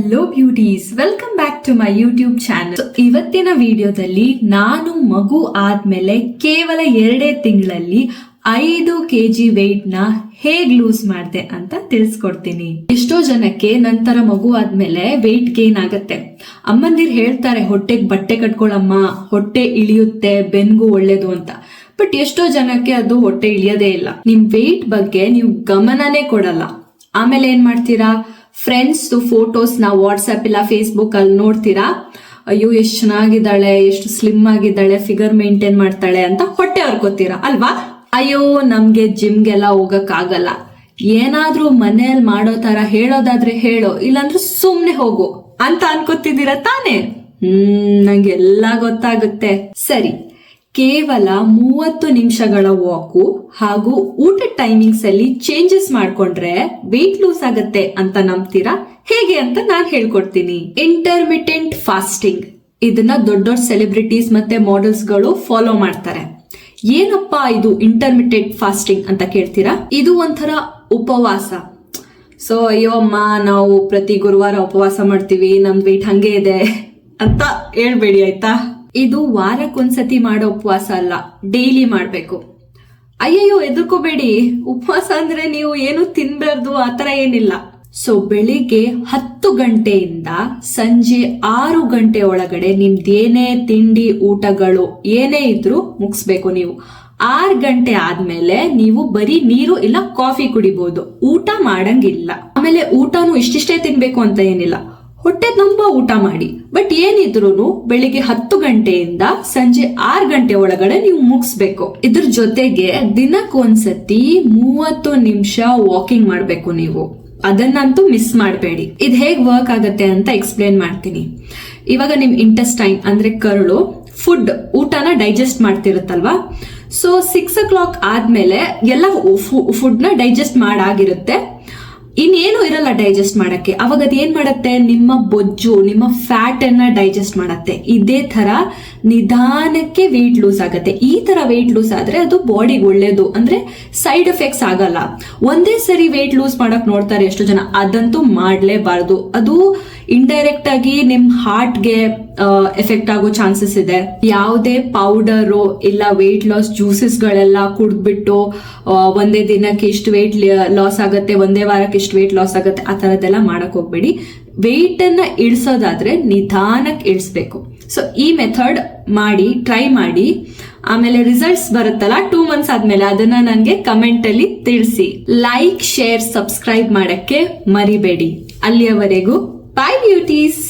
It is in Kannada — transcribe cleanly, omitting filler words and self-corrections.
Hello beauties, welcome back to my YouTube channel. ಇವತ್ತಿನ ವಿಡಿಯೋದಲ್ಲಿ ನಾನು ಮಗು ಆದ್ಮೇಲೆ ಕೇವಲ 2 ತಿಂಗಳಲ್ಲಿ 5 kg ವೆಯ್ಟ್ ನ ಹೇಗ್ ಲೂಸ್ ಮಾಡಿದೆ ಅಂತ ತಿಳಿಸ್ಕೊಡ್ತೀನಿ. ಎಷ್ಟೋ ಜನಕ್ಕೆ ನಂತರ ಮಗು ಆದ್ಮೇಲೆ ವೆಯ್ಟ್ ಗೇನ್ ಆಗತ್ತೆ. ಅಮ್ಮಂದಿರ್ ಹೇಳ್ತಾರೆ ಹೊಟ್ಟೆಗೆ ಬಟ್ಟೆ ಕಟ್ಕೊಳಮ್ಮ, ಹೊಟ್ಟೆ ಇಳಿಯುತ್ತೆ, ಬೆನ್ಗೂ ಒಳ್ಳೇದು ಅಂತ. ಬಟ್ ಎಷ್ಟೋ ಜನಕ್ಕೆ ಅದು ಹೊಟ್ಟೆ ಇಳಿಯೋದೇ ಇಲ್ಲ. ನಿಮ್ ವೆಯ್ಟ್ ಬಗ್ಗೆ ನೀವು ಗಮನನೇ ಕೊಡಲ್ಲ. ಆಮೇಲೆ ಏನ್ ಮಾಡ್ತೀರಾ, ಫ್ರೆಂಡ್ಸ್ ಫೋಟೋಸ್ ನ ವಾಟ್ಸ್ಆಪ್ ಇಲ್ಲ ಫೇಸ್ಬುಕ್ ಅಲ್ಲಿ ನೋಡ್ತೀರಾ, ಅಯ್ಯೋ ಎಷ್ಟು ಚೆನ್ನಾಗಿದ್ದಾಳೆ, ಎಷ್ಟು ಸ್ಲಿಮ್ ಆಗಿದ್ದಾಳೆ, ಫಿಗರ್ ಮೇಂಟೈನ್ ಮಾಡ್ತಾಳೆ ಅಂತ ಹೊಟ್ಟೆ ಹರ್ಕೋತೀರಾ ಅಲ್ವಾ. ಅಯ್ಯೋ ನಮ್ಗೆ ಜಿಮ್ಗೆಲ್ಲ ಹೋಗಕ್ ಆಗಲ್ಲ, ಏನಾದ್ರೂ ಮನೆಯಲ್ಲಿ ಮಾಡೋ ತರ ಹೇಳೋದಾದ್ರೆ ಹೇಳೋ, ಇಲ್ಲಾಂದ್ರೆ ಸುಮ್ನೆ ಹೋಗು ಅಂತ ಅನ್ಕೋತಿದ್ದೀರಾ ತಾನೇ? ನಂಗೆಲ್ಲ ಗೊತ್ತಾಗುತ್ತೆ. ಸರಿ, ಕೇವಲ 30 ನಿಮಿಷಗಳ ವಾಕು ಹಾಗೂ ಊಟದ ಟೈಮಿಂಗ್ಸ್ ಅಲ್ಲಿ ಚೇಂಜಸ್ ಮಾಡ್ಕೊಂಡ್ರೆ ವೆಯ್ಟ್ ಲೂಸ್ ಆಗತ್ತೆ ಅಂತ ನಂಬ್ತೀರಾ? ಹೇಗೆ ಅಂತ ನಾನ್ ಹೇಳ್ಕೊಡ್ತೀನಿ. ಇಂಟರ್ಮಿಟೆಂಟ್ ಫಾಸ್ಟಿಂಗ್, ಇದನ್ನ ದೊಡ್ಡ ದೊಡ್ಡ ಸೆಲೆಬ್ರಿಟೀಸ್ ಮತ್ತೆ ಮಾಡೆಲ್ಸ್ ಗಳು ಫಾಲೋ ಮಾಡ್ತಾರೆ. ಏನಪ್ಪಾ ಇದು ಇಂಟರ್ಮಿಟೆಂಟ್ ಫಾಸ್ಟಿಂಗ್ ಅಂತ ಕೇಳ್ತೀರಾ? ಇದು ಒಂಥರ ಉಪವಾಸ. ಸೊ ಅಯ್ಯೋ ಅಮ್ಮ, ನಾವು ಪ್ರತಿ ಗುರುವಾರ ಉಪವಾಸ ಮಾಡ್ತೀವಿ, ನಮ್ ವೆಯ್ಟ್ ಹಂಗೆ ಇದೆ ಅಂತ ಹೇಳ್ಬೇಡಿ ಆಯ್ತಾ. ಇದು ವಾರಕ್ಕೊಂದ್ಸತಿ ಮಾಡೋ ಉಪವಾಸ ಅಲ್ಲ, ಡೈಲಿ ಮಾಡ್ಬೇಕು. ಅಯ್ಯಯ್ಯೋ ಎದುರ್ಕೋಬೇಡಿ, ಉಪವಾಸ ಅಂದ್ರೆ ನೀವು ಏನು ತಿನ್ಬಾರ್ದು ಆತರ ಏನಿಲ್ಲ. ಸೊ ಬೆಳಿಗ್ಗೆ 10 ಗಂಟೆಯಿಂದ ಸಂಜೆ 6 ಗಂಟೆ ಒಳಗಡೆ ನಿಮ್ದೇನೇ ತಿಂಡಿ ಊಟಗಳು ಏನೇ ಇದ್ರೂ ಮುಗಿಸ್ಬೇಕು ನೀವು. 6 ಗಂಟೆ ಆದ್ಮೇಲೆ ನೀವು ಬರೀ ನೀರು ಇಲ್ಲ ಕಾಫಿ ಕುಡಿಬಹುದು, ಊಟ ಮಾಡಂಗಿಲ್ಲ. ಆಮೇಲೆ ಊಟನು ಇಷ್ಟಿಷ್ಟೇ ತಿನ್ಬೇಕು ಅಂತ ಏನಿಲ್ಲ, ಹೊಟ್ಟೆ ತುಂಬಾ ಊಟ ಮಾಡಿ. ಬಟ್ ಏನಿದ್ರು ಬೆಳಿಗ್ಗೆ 10 ಗಂಟೆಯಿಂದ ಸಂಜೆ 6 ಗಂಟೆ ಒಳಗಡೆ ನೀವು ಮುಗಿಸ್ಬೇಕು. ಇದ್ರ ಜೊತೆಗೆ ದಿನಕ್ಕೊಂದ್ಸತಿ 30 ನಿಮಿಷ ವಾಕಿಂಗ್ ಮಾಡ್ಬೇಕು ನೀವು. ಅದನ್ನಂತೂ ಮಿಸ್ ಮಾಡಬೇಡಿ. ಇದು ಹೇಗ್ ವರ್ಕ್ ಆಗತ್ತೆ ಅಂತ ಎಕ್ಸ್ಪ್ಲೇನ್ ಮಾಡ್ತೀನಿ. ಇವಾಗ ನಿಮ್ ಇಂಟೆಸ್ಟೈನ್ ಅಂದ್ರೆ ಕರಳು ಫುಡ್ ಊಟನ ಡೈಜೆಸ್ಟ್ ಮಾಡ್ತಿರುತ್ತಲ್ವಾ. ಸೊ 6 o'clock ಆದ್ಮೇಲೆ ಎಲ್ಲ ಫುಡ್ ನ ಡೈಜೆಸ್ಟ್ ಮಾಡಾಗಿರುತ್ತೆ, ಇನ್ನೇನು ಇರಲ್ಲ ಡೈಜೆಸ್ಟ್ ಮಾಡಕ್ಕೆ. ಅವಾಗ ಅದ್ ಏನ್ ಮಾಡತ್ತೆ, ನಿಮ್ಮ ಬೊಜ್ಜು, ನಿಮ್ಮ ಫ್ಯಾಟ್ ಅನ್ನ ಡೈಜೆಸ್ಟ್ ಮಾಡತ್ತೆ. ಇದೇ ತರ ನಿಧಾನಕ್ಕೆ ವೆಯ್ಟ್ ಲೂಸ್ ಆಗತ್ತೆ. ಈ ತರ ವೆಯ್ಟ್ ಲೂಸ್ ಆದ್ರೆ ಅದು ಬಾಡಿಗೆ ಒಳ್ಳೇದು, ಅಂದ್ರೆ ಸೈಡ್ ಎಫೆಕ್ಟ್ಸ್ ಆಗಲ್ಲ. ಒಂದೇ ಸರಿ ವೆಯ್ಟ್ ಲೂಸ್ ಮಾಡಕ್ ನೋಡ್ತಾರೆ ಎಷ್ಟೋ ಜನ, ಅದಂತೂ ಮಾಡ್ಲೇಬಾರ್ದು. ಅದು ಇಂಡೈರೆಕ್ಟ್ ಆಗಿ ನಿಮ್ ಹಾರ್ಟ್ಗೆ ಎಫೆಕ್ಟ್ ಆಗೋ ಚಾನ್ಸಸ್ ಇದೆ. ಯಾವುದೇ ಪೌಡರು ಇಲ್ಲ ವೆಯ್ಟ್ ಲಾಸ್ ಜ್ಯೂಸಸ್ ಗಳೆಲ್ಲ ಕುಡ್ದ್ಬಿಟ್ಟು ಒಂದೇ ದಿನಕ್ಕೆ ಇಷ್ಟು ವೆಯ್ಟ್ ಲಾಸ್ ಆಗತ್ತೆ, ಒಂದೇ ವಾರಕ್ಕೆ ಇಷ್ಟು ವೆಯ್ಟ್ ಲಾಸ್ ಆಗತ್ತೆ, ಆ ತರದೆಲ್ಲ ಮಾಡಕ್ ಹೋಗ್ಬೇಡಿ. ವೆಯ್ಟ್ ಅನ್ನ ಇಳಿಸೋದಾದ್ರೆ ನಿಧಾನಕ್ಕೆ ಇಳಿಸ್ಬೇಕು. ಸೊ ಈ ಮೆಥಡ್ ಮಾಡಿ, ಟ್ರೈ ಮಾಡಿ. ಆಮೇಲೆ ರಿಸಲ್ಟ್ಸ್ ಬರುತ್ತಲ್ಲ 2 months ಆದ್ಮೇಲೆ, ಅದನ್ನ ನನಗೆ ಕಮೆಂಟ್ ಅಲ್ಲಿ ತಿಳಿಸಿ. ಲೈಕ್, ಶೇರ್, ಸಬ್ಸ್ಕ್ರೈಬ್ ಮಾಡಕ್ಕೆ ಮರಿಬೇಡಿ. ಅಲ್ಲಿಯವರೆಗೂ ಬಾಯ್ ಬ್ಯೂಟೀಸ್.